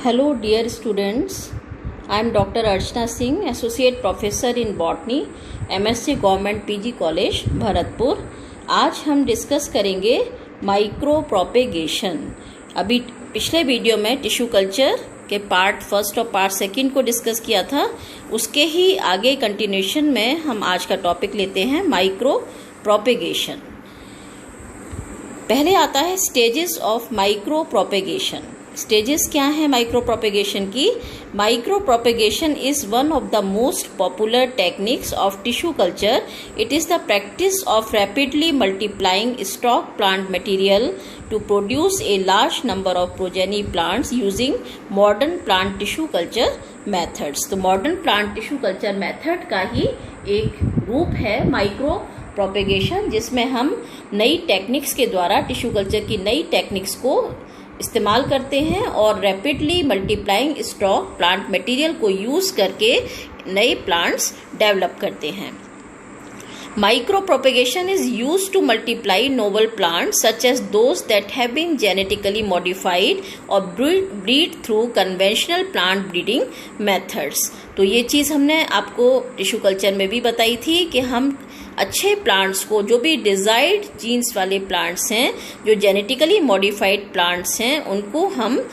Hello dear students, I am Dr. Archana Singh, Associate Professor in Botany, MSc Government PG College, Bharatpur. आज हम discuss करेंगे micro propagation. अभी पिछले video में tissue culture के part first और पार्ट सेकंड को डिस्कस किया था, उसके ही आगे कंटिन्यूशन में हम आज का टॉपिक लेते हैं माइक्रो प्रोपेगेशन। पहले आता है stages of micro propagation. Stages क्या है माइक्रो प्रोपेगेशन की? Micro propagation is one of the most popular techniques of tissue culture. It is the practice of rapidly multiplying stock plant material to produce a large number of progeny plants using modern plant tissue culture methods। तो modern plant tissue culture method का ही एक रूप है micro propagation, जिसमें हम नई techniques के द्वारा टिश्यू कल्चर की नई टेक्निक्स को इस्तेमाल करते हैं और rapidly multiplying stock plant material को यूज करके नए प्लांट्स डेवलप करते हैं। Micro propagation is used to multiply novel plants such as those that have been genetically modified or breed through conventional plant breeding methods। तो ये चीज़ हमने आपको tissue culture में भी बताई थी कि हम अच्छे प्लांट्स को, जो भी डिजायर्ड जीन्स वाले प्लांट्स हैं, जो जेनेटिकली मॉडिफाइड प्लांट्स हैं, उनको हम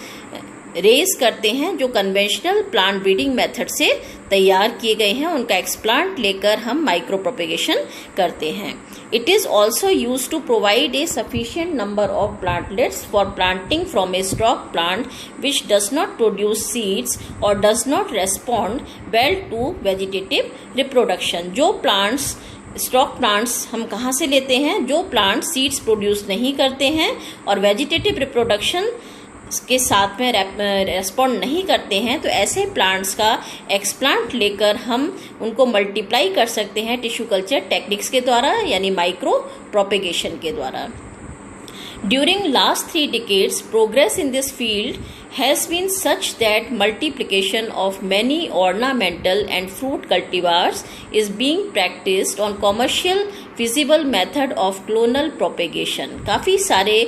रेज करते हैं जो कन्वेंशनल प्लांट ब्रीडिंग मेथड से तैयार किए गए हैं, उनका एक्सप्लांट लेकर हम माइक्रो प्रोपेगेशन करते हैं। It is also use to provide a sufficient number of plantlets for planting from a stock plant which does not produce seeds और does not respond well to vegetative reproduction. जो plants stock plants हम कहाँ से लेते हैं? जो plant seeds produce नहीं करते हैं और वेजिटेटिव रिप्रोडक्शन के साथ में रेस्पॉन्ड नहीं करते हैं, तो ऐसे प्लांट्स का एक्सप्लांट लेकर हम उनको मल्टीप्लाई कर सकते हैं टिश्यू कल्चर टेक्निक्स के द्वारा, यानी माइक्रो प्रोपेगेशन के द्वारा। During last 3 decades, progress in this field has been such that multiplication of many ornamental and fruit cultivars is being practiced on commercial feasible method of clonal propagation। काफ़ी सारे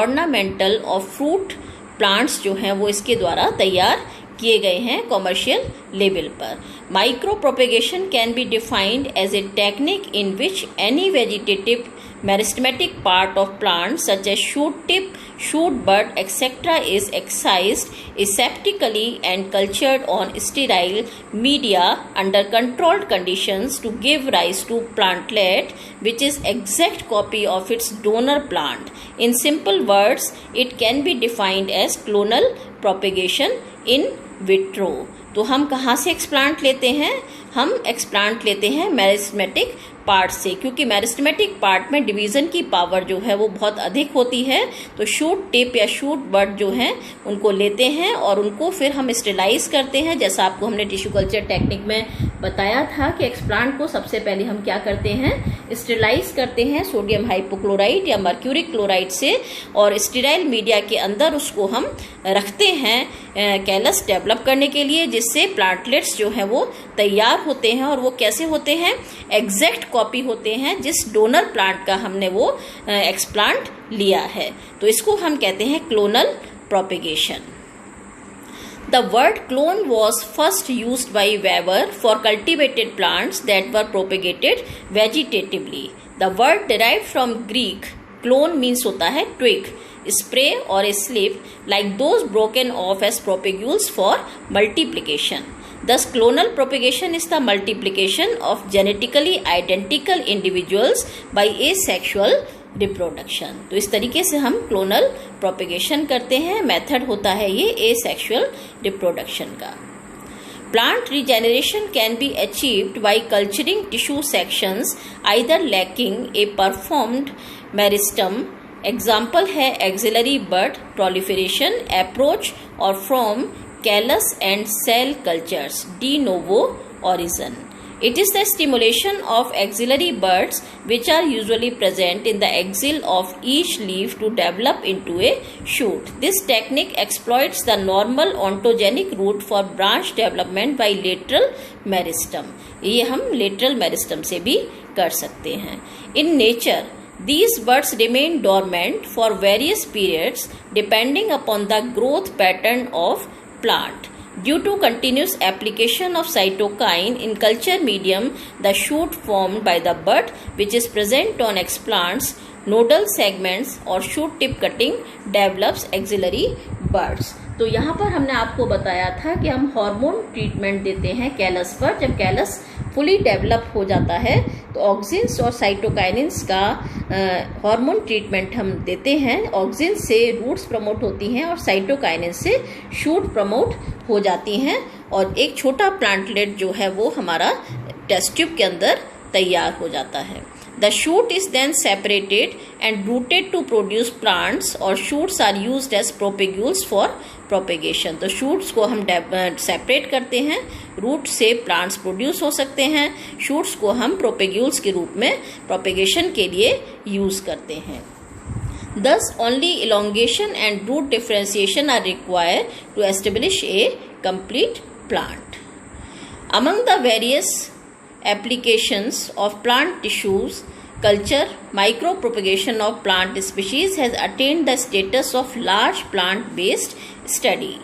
ornamental और fruit plants जो हैं वो इसके द्वारा तैयार किए गए हैं कॉमर्शियल लेवल पर। Micro propagation can be defined as a technique in which any vegetative meristematic part of plant such as shoot tip, shoot bud, etc. is excised aseptically and cultured on sterile media under controlled conditions to give rise to plantlet which is exact copy of its donor plant। In simple words, it can be defined as clonal propagation in vitro। तो हम कहाँ से explant लेते हैं? हम explant लेते हैं meristematic part से, क्योंकि मेरिस्टेमेटिक पार्ट में डिवीजन की पावर जो है वो बहुत अधिक होती है। तो शूट टिप या शूट बड जो हैं उनको लेते हैं और उनको फिर हम स्टेलाइज करते हैं। जैसा आपको हमने टिश्यू कल्चर टेक्निक में बताया था कि एक्सप्लांट को सबसे पहले हम क्या करते हैं? स्टेलाइज करते हैं सोडियम हाइपोक्लोराइड या मर्क्यूरिक क्लोराइड से, और स्टेराइल मीडिया के अंदर उसको हम रखते हैं कैलस डेवलप करने के लिए, जिससे प्लांटलेट्स जो हैं वो तैयार होते हैं। और वो कैसे होते हैं? एग्जैक्ट कॉपी होते हैं जिस डोनर प्लांट का हमने वो एक्सप्लांट लिया है। तो इसको हम कहते हैं clonal propagation. The word clone was first used by Weber for cultivated plants that were propagated vegetatively। The word derived from Greek clone means होता है twig, spray or a slip like those broken off as propagules for multiplication। Thus, clonal propagation is the multiplication of genetically identical individuals by asexual reproduction। तो इस तरीके से हम clonal propagation करते हैं। Method होता है ये एसेक्सुअल रिप्रोडक्शन का। Plant regeneration can be achieved by culturing tissue sections either lacking a performed meristem। Example है axillary bud proliferation approach or from callus and cell cultures de novo origin। It is the stimulation of axillary buds which are usually present in the axil of each leaf to develop into a shoot। This technique exploits the normal ontogenic route for branch development by lateral meristem। ये हम lateral meristem से भी कर सकते हैं। In nature, these buds remain dormant for various periods depending upon the growth pattern of plant. Due to continuous application of cytokine in culture medium, the shoot formed by the bud, which is present on explants, nodal segments और shoot tip cutting develops axillary buds. तो यहाँ पर हमने आपको बताया था कि हम हार्मोन ट्रीटमेंट देते हैं कैलस पर. जब कैलस फुली डेवलप हो जाता है तो ऑक्सिन्स और साइटोकाइनिन्स का हार्मोन ट्रीटमेंट हम देते हैं. ऑक्सिन से रूट्स प्रमोट होती हैं और साइटोकाइनिन से शूट प्रमोट हो जाती हैं और एक छोटा प्लांटलेट जो है वो हमारा टेस्ट ट्यूब के अंदर तैयार हो जाता है. The shoot is then separated and rooted to produce plants or shoots are used as propagules for propagation. तो shoots को हम सेपरेट करते हैं, रूट से प्लांट्स प्रोड्यूस हो सकते हैं, shoots को हम propagules के रूप में propagation के लिए यूज करते हैं. Thus only elongation and root differentiation are required to establish a complete plant. Among the various applications of plant tissues culture, micropropagation of plant species has attained the status of large plant based study.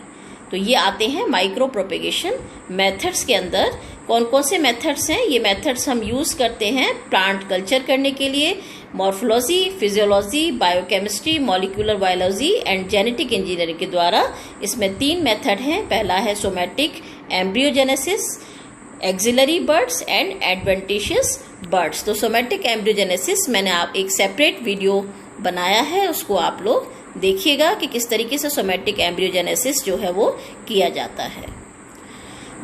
तो ये आते हैं micro propagation methods के अंदर. कौन कौन से methods हैं? ये मेथड्स हम यूज करते हैं प्लांट कल्चर करने के लिए. Morphology, physiology, biochemistry, molecular biology and genetic engineering के द्वारा. इसमें 3 मेथड हैं. पहला है somatic embryogenesis, axillary birds and adventitious birds. तो सोमैटिक एम्ब्रियोजेनेसिस मैंने आप एक सेपरेट वीडियो बनाया है, उसको आप लोग देखिएगा कि किस तरीके से सोमैटिक एम्ब्रियोजेनेसिस जो है वो किया जाता है.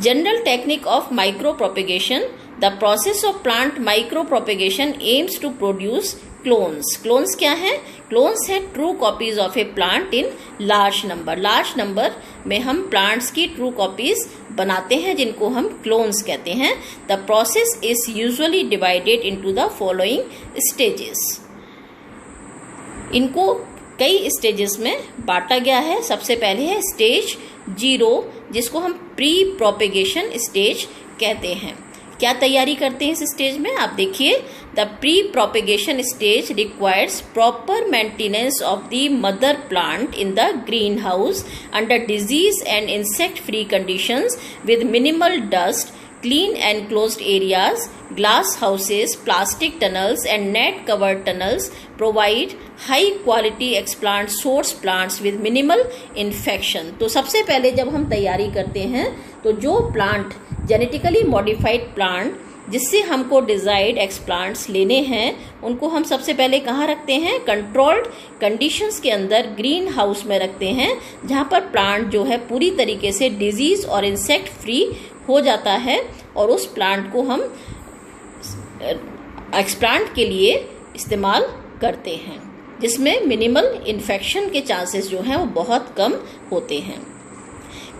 General technique of micro propagation. The process of plant micro propagation aims to produce clones. Clones क्या है? क्लोन्स है true copies of a plant in large number. Large number में हम प्लांट्स की ट्रू कॉपीज बनाते हैं जिनको हम क्लोन्स कहते हैं. The process is usually divided into the following stages. इनको कई स्टेजेस में बांटा गया है. सबसे पहले है स्टेज 0 जिसको हम प्री प्रोपेगेशन स्टेज कहते हैं. क्या तैयारी करते हैं इस स्टेज में? आप देखिए. The pre propagation stage requires proper maintenance of the mother plant in the green house under disease and insect free conditions with minimal dust, clean enclosed areas, glass houses, plastic tunnels and net covered tunnels provide high quality explant source plants with minimal infection. तो सबसे पहले जब हम तैयारी करते हैं तो जो प्लांट जेनेटिकली मॉडिफाइड प्लांट जिससे हमको डिजायर्ड एक्सप्लांट्स लेने हैं उनको हम सबसे पहले कहाँ रखते हैं? कंट्रोल्ड कंडीशंस के अंदर ग्रीन हाउस में रखते हैं जहाँ पर प्लांट जो है पूरी तरीके से डिजीज और इंसेक्ट फ्री हो जाता है और उस प्लांट को हम एक्सप्लांट के लिए इस्तेमाल करते हैं जिसमें मिनिमल इन्फेक्शन के चांसेस जो हैं वो बहुत कम होते हैं.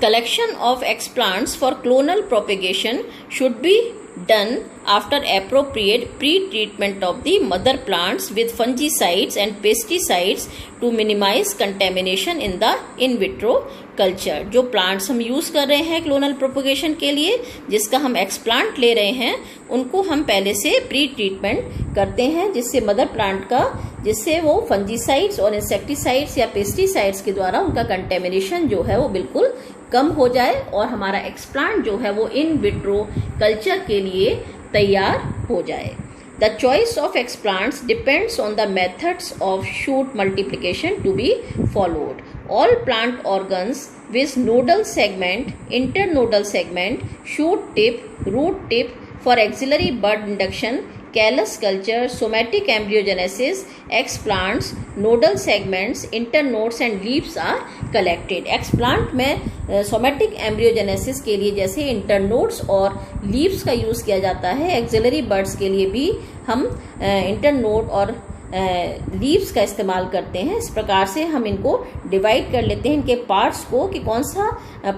Collection of explants for clonal propagation should be done after appropriate pre-treatment of the mother plants with fungicides and pesticides to minimize contamination in the in vitro culture. जो plants हम use कर रहे हैं क्लोनल प्रोपेगेशन के लिए, जिसका हम explant ले रहे हैं, उनको हम पहले से प्री ट्रीटमेंट करते हैं जिससे मदर प्लांट का जिससे वो फंजीसाइड्स और इंसेक्टिसाइड्स या पेस्टिसाइड्स के द्वारा उनका कंटेमिनेशन जो है वो बिल्कुल कम हो जाए और हमारा एक्सप्लांट जो है वो इन विट्रो कल्चर के लिए तैयार हो जाए. The choice of explants depends on the methods of shoot multiplication to be followed. All plant organs with nodal segment, internodal segment, shoot tip, root tip for axillary bud induction, callus culture, somatic embryogenesis, explants, nodal segments, internodes and leaves are collected. Explant में somatic embryogenesis के लिए जैसे internodes और leaves का use किया जाता है, axillary buds के लिए भी हम internode और लीव्स का इस्तेमाल करते हैं. इस प्रकार से हम इनको डिवाइड कर लेते हैं इनके पार्ट्स को कि कौन सा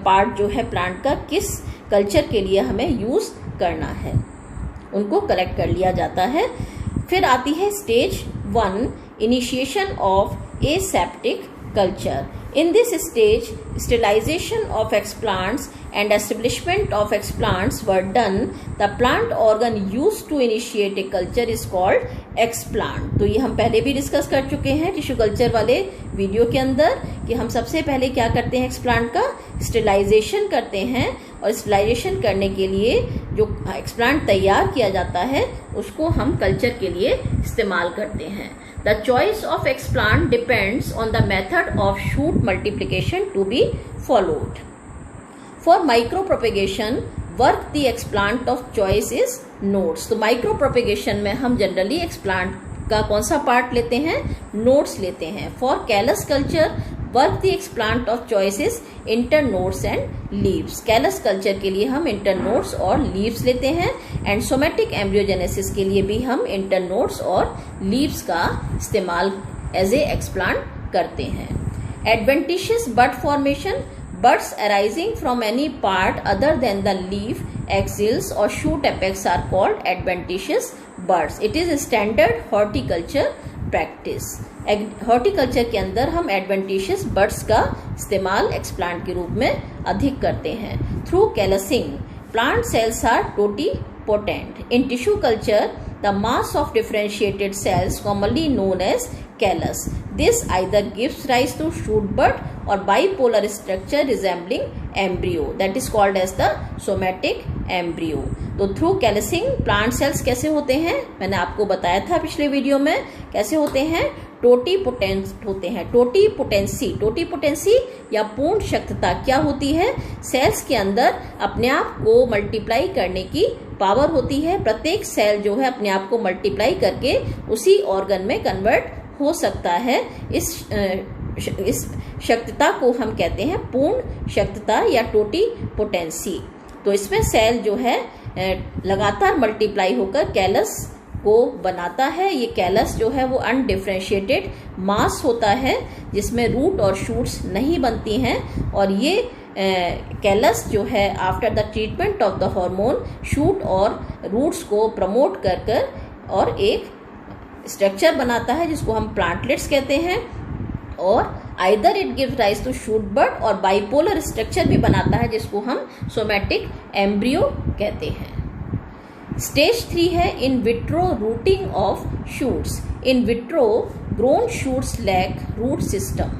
पार्ट जो है प्लांट का किस कल्चर के लिए हमें यूज करना है, उनको कलेक्ट कर लिया जाता है. फिर आती है stage 1, initiation of aseptic culture. In this stage, sterilization of explants and establishment of explants were done. The plant organ used to initiate a culture is called explant. तो ये हम पहले भी डिस्कस कर चुके हैं टिश्यू कल्चर वाले video के अंदर कि हम सबसे पहले क्या करते हैं, एक्सप्लांट का स्टेरिलाइजेशन करते हैं, और स्टेरिलाइजेशन करने के लिए जो एक्सप्लांट तैयार किया जाता है उसको हम कल्चर के लिए इस्तेमाल करते हैं। The choice of explant depends on the method of shoot multiplication to be followed. For micro propagation work the explant of choice is nodes. तो माइक्रो प्रोपेगेशन में हम जनरली एक्सप्लांट का कौन सा पार्ट लेते हैं, नोड्स लेते हैं। For callus culture work the explant of choice is internodes and leaves. Callus culture के लिए हम इंटरनोड्स और लीव्स लेते हैं, एंड सोमेटिक एम्ब्रियोजेनेसिस के लिए भी हम इंटरनोड्स और लीव्स का इस्तेमाल एज ए एक्सप्लांट करते हैं। Adventitious bud formation, buds arising from any part other than the leaf, axils or shoot apex are called adventitious buds. It is a standard horticulture practice. Horticulture के अंदर हम adventitious birds का इस्तेमाल explant के रूप में अधिक करते हैं। Through callusing plant cells are totipotent. In tissue culture the mass of differentiated cells commonly known as callus. This either gives rise to shoot bud or bipolar structure resembling embryo, that is called as the somatic embryo. तो through callusing plant sales कैसे होते हैं, मैंने आपको बताया था पिछले video में कैसे होते हैं, टोटीपोटेंट होते हैं। टोटीपोटेंसी या पूर्ण शक्तता क्या होती है, सेल्स के अंदर अपने आप को मल्टीप्लाई करने की पावर होती है। प्रत्येक सेल जो है अपने आप को मल्टीप्लाई करके उसी ऑर्गन में कन्वर्ट हो सकता है। इस शक्तता को हम कहते हैं पूर्ण शक्तता या टोटीपोटेंसी। तो इसमें सेल जो है लगातार मल्टीप्लाई होकर कैलस को बनाता है। ये कैलस जो है वो अनडिफरेंशिएटेड मास होता है जिसमें रूट और शूट्स नहीं बनती हैं, और ये कैलस जो है after the treatment of the hormone shoot और रूट्स को प्रमोट कर और एक स्ट्रक्चर बनाता है जिसको हम प्लांटलेट्स कहते हैं, और either it gives rise to shoot bud और बाइपोलर स्ट्रक्चर भी बनाता है जिसको हम सोमेटिक एम्ब्रियो कहते हैं। स्टेज 3 है in vitro rooting of shoots. In vitro grown shoots lack root system.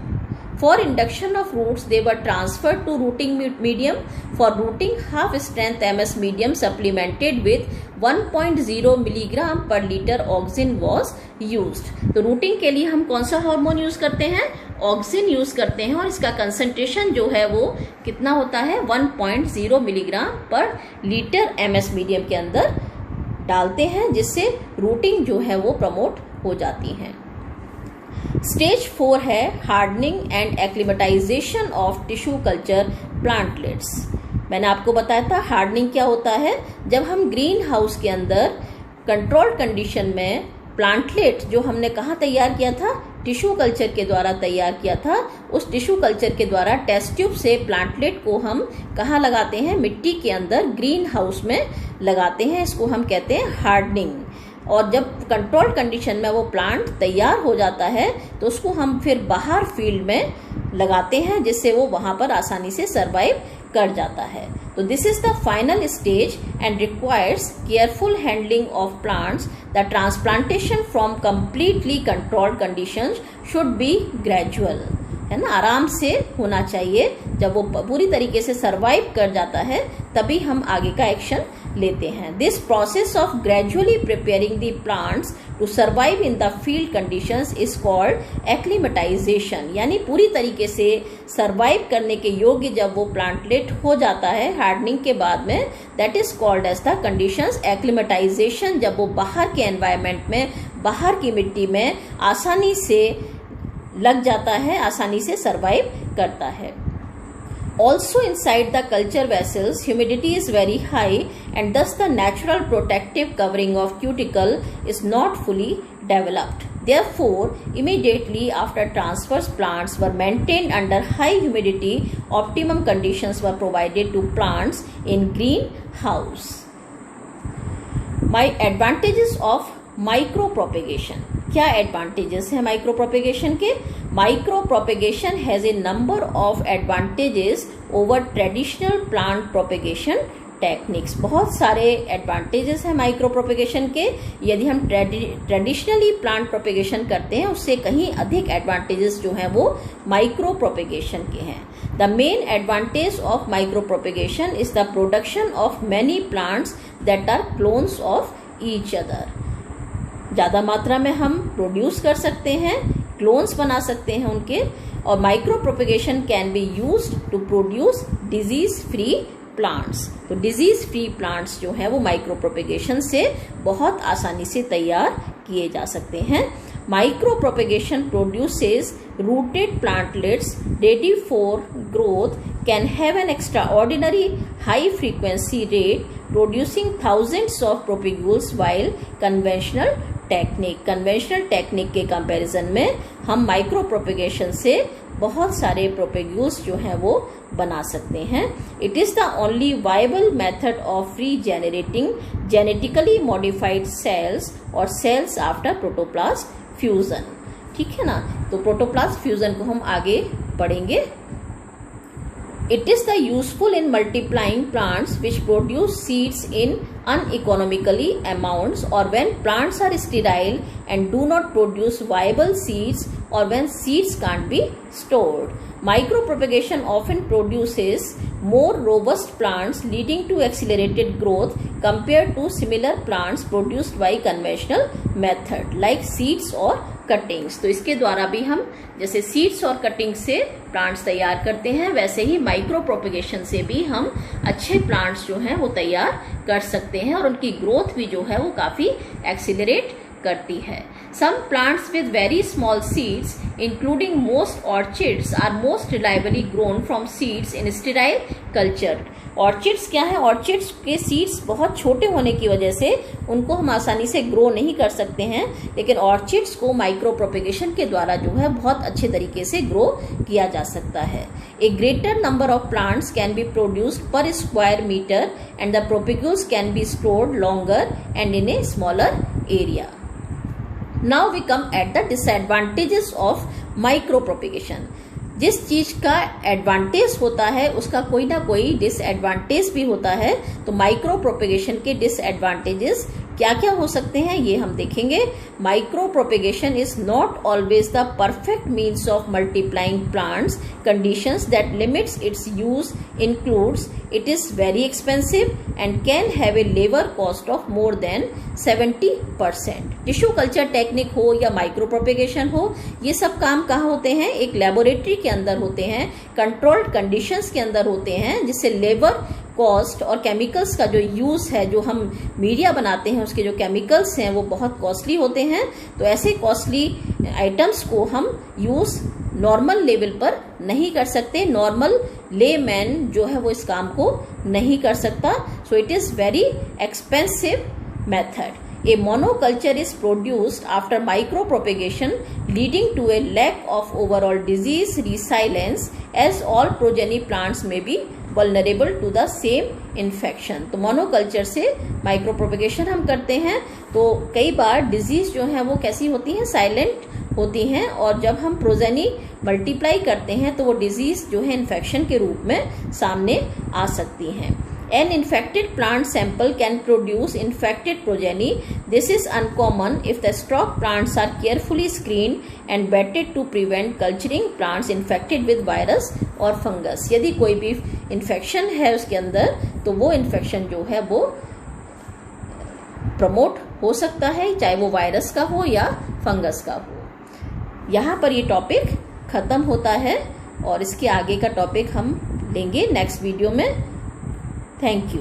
For induction of roots, they were transferred to rooting medium. For rooting, half strength MS medium supplemented with 1.0 milligram per liter auxin was used. तो routing के लिए हम कौन सा hormone use करते हैं, auxin use करते हैं, और इसका कंसंट्रेशन जो है वो कितना होता है, 1.0 मिलीग्राम पर लीटर MS मीडियम के अंदर डालते हैं, जिससे रूटिंग जो है वो प्रमोट हो जाती है। स्टेज 4 है hardening and acclimatisation of tissue culture plantlets. मैंने आपको बताया था हार्डनिंग क्या होता है, जब हम ग्रीन हाउस के अंदर कंट्रोल्ड कंडीशन में प्लांटलेट जो हमने कहाँ तैयार किया था, टिश्यू कल्चर के द्वारा तैयार किया था, उस टिश्यू कल्चर के द्वारा टेस्ट ट्यूब से प्लांटलेट को हम कहाँ लगाते हैं, मिट्टी के अंदर ग्रीन हाउस में लगाते हैं। इसको हम कहते हैं हार्डनिंग। और जब कंट्रोल कंडीशन में वो प्लांट तैयार हो जाता है तो उसको हम फिर बाहर फील्ड में लगाते हैं, जिससे वो वहां पर आसानी से सरवाइव कर जाता है। तो this is the final stage and requires careful handling of plants. The transplantation from completely controlled conditions should be gradual, है ना, आराम से होना चाहिए। जब वो पूरी तरीके से सरवाइव कर जाता है तभी हम आगे का एक्शन लेते हैं। This process of gradually preparing the plants to survive in the field conditions is called acclimatization. यानी पूरी तरीके से सर्वाइव करने के योग्य जब वो प्लांटलेट हो जाता है हार्डनिंग के बाद में, that is called as the conditions acclimatization. जब वो बाहर के एनवायरमेंट में, बाहर की मिट्टी में आसानी से लग जाता है, आसानी से सर्वाइव करता है। Also inside the culture vessels, humidity is very high and thus the natural protective covering of cuticle is not fully developed. Therefore, immediately after transfers, plants were maintained under high humidity. Optimum conditions were provided to plants in greenhouse. My advantages of micro propagation. क्या advantages है micro propagation के? Micro propagation has a number of advantages over traditional plant propagation techniques. बहुत सारे advantages हैं micro propagation के। यदि हम traditionally plant propagation करते हैं उससे कहीं अधिक एडवांटेजेस जो हैं वो माइक्रो प्रोपेगेशन के हैं। The main advantage of micro propagation is the production of many plants that are clones of each other. ज्यादा मात्रा में हम प्रोड्यूस कर सकते हैं, क्लोन्स बना सकते हैं उनके। और micro propagation can be used to produce disease free plants. तो डिजीज फ्री प्लांट्स जो है वो माइक्रो प्रोपेगेशन से बहुत आसानी से तैयार किए जा सकते हैं। Micro propagation produces rooted plantlets ready for growth, can have an extraordinary high frequency rate producing thousands of propagules, while conventional technique के कंपैरिजन में हम माइक्रो प्रोपेगेशन से बहुत सारे प्रोपेग्यूल्स जो हैं वो बना सकते हैं। It is the only viable method of regenerating genetically modified cells और सेल्स आफ्टर प्रोटोप्लास्ट फ्यूजन। ठीक है ना, तो प्रोटोप्लास्ट फ्यूजन को हम आगे पढ़ेंगे। It is the useful in multiplying plants which produce seeds in uneconomically amounts, or when plants are sterile and do not produce viable seeds, or when seeds can't be stored. Micropropagation often produces more robust plants leading to accelerated growth compared to similar plants produced by conventional method like seeds or cuttings. तो इसके द्वारा भी हम जैसे seeds और cutting से plants तैयार करते हैं, वैसे ही माइक्रो प्रोपेगेशन से भी हम अच्छे प्लांट्स जो हैं वो तैयार कर सकते हैं और उनकी ग्रोथ भी जो है वो काफी एक्सीलरेट करती है। Some plants with very small seeds, including most orchids, are most reliably grown from seeds in sterile culture. Orchids क्या है? ऑर्चिड्स के सीड्स बहुत छोटे होने की वजह से उनको हम आसानी से ग्रो नहीं कर सकते हैं, लेकिन ऑर्चिड्स को माइक्रो प्रोपेगेशन के द्वारा जो है बहुत अच्छे तरीके से ग्रो किया जा सकता है। A greater number of plants can be produced per square metre and the propagules can be stored longer and in a smaller area. Now we come at the disadvantages of micro propagation. जिस चीज का advantage होता है उसका कोई ना कोई disadvantage भी होता है। तो माइक्रो प्रोपेगेशन के डिसएडवांटेजेस क्या क्या हो सकते हैं ये हम देखेंगे। Micro propagation is not always the perfect means of multiplying plants. Conditions that limits it's use includes it is very expensive and can have a labour cost of more than 70%। Tissue culture technique हो या micro propagation हो, ये सब काम कहाँ होते हैं? एक लेबोरेटरी के अंदर होते हैं, कंट्रोल्ड कंडीशंस के अंदर होते हैं, जिससे लेबर कॉस्ट और केमिकल्स का जो यूज है, जो हम मीडिया बनाते हैं उसके जो केमिकल्स हैं वो बहुत कॉस्टली होते हैं। तो ऐसे कॉस्टली आइटम्स को हम यूज नॉर्मल लेवल पर नहीं कर सकते। नॉर्मल लेमैन जो है वो इस काम को नहीं कर सकता। So it is very expensive method. A monoculture is produced after micropropagation, leading to a lack of overall disease resilience, as all progeny plants may be vulnerable to the same infection. तो monoculture से माइक्रोप्रोपेगेशन हम करते हैं तो कई बार disease जो है वो कैसी होती हैं? साइलेंट होती हैं, और जब हम प्रोजेनी मल्टीप्लाई करते हैं तो वो डिजीज जो है इन्फेक्शन के रूप में सामने आ सकती हैं। An infected plant sample can produce infected progeny. This is uncommon if the stock plants are carefully screened and vetted to prevent culturing plants infected with virus or fungus. यदि कोई भी infection है उसके अंदर तो वो infection जो है वो प्रमोट हो सकता है, चाहे वो वायरस का हो या फंगस का हो। यहाँ पर ये टॉपिक खत्म होता है और इसके आगे का टॉपिक हम लेंगे नेक्स्ट वीडियो में। Thank you.